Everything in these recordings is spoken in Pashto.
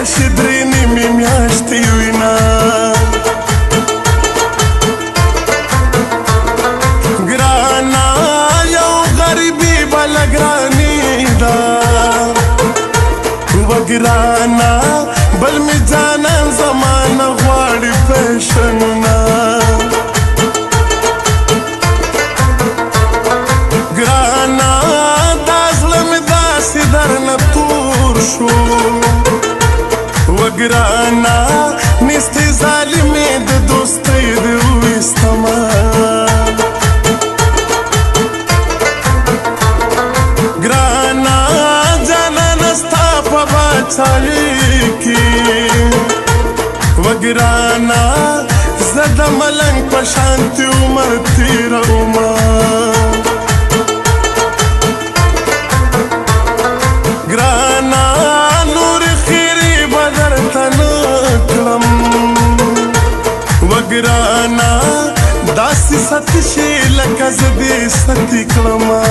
راشي درې نیمې میاشتې وینا ګرانا یو غریبي بله ګراني ده وګرانا بل می جانان زمانه غواړي فیشنونه ګرانا دا زړه مې داسې درنه تور شو وګرانا نیستې ظالمې د دوستۍ دې وویستمه ګرانا جانانه ستا په باچایۍ کې وګرانا زه د ملنګ په شانتې عمر تېرومه ګرانا نورې خیرې به درته نه کړم وګرانا داسې ستې شي لکه زه دې ستې کړمه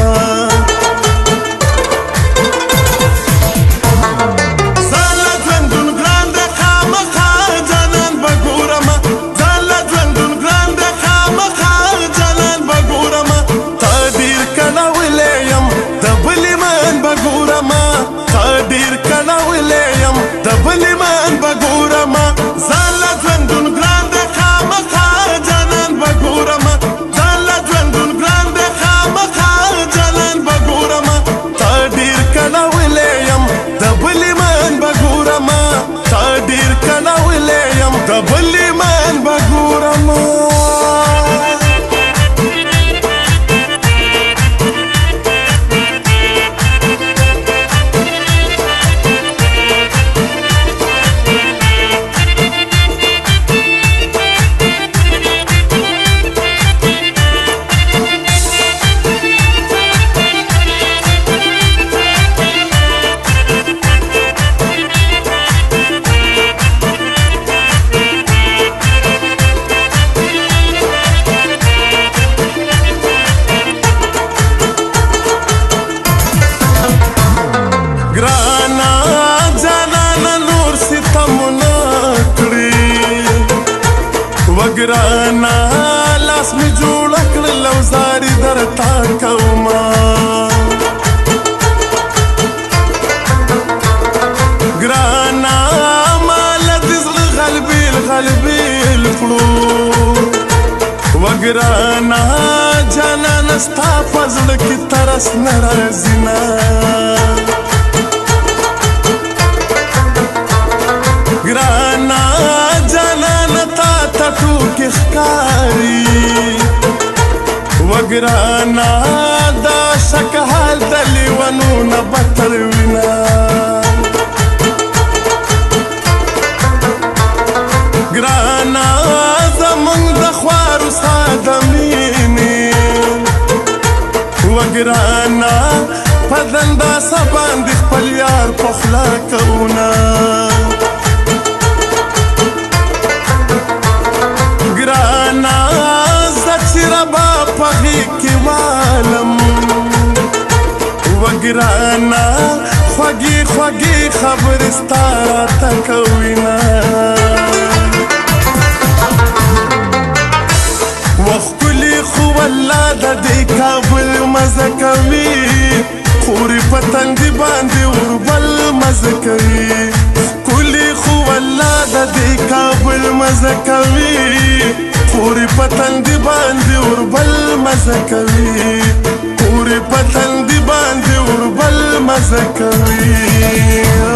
ګرانا لاس می جوړ کړل او زاري درتا کوما ګرانا مال د زړه غلبیل کړو وګرانا جانان ستا په زړه کې ترس نه راځي نه ګرانا ټوکې ښکاري وګرانا دا شک حال د لیونو نه بدتر وینا ګرانا زمونږ د خوارو ساده مینې وګرانا په دنداسه باندې خپل یار په خوله کوونه ګرانا زه چې ربا په غېږ کې والم وګرانا خوږې خوږې خبرې ستا راته کوینه وښکلي خو والله د دې کابل مزه کوي خورې په تندي باندې اوربل مزه کوي ښکلي خو والله د دې کابل مزه کوي خورې په تندي باندې اوربل مزه کوي خورې په تندي باندې اوربل مزه کوي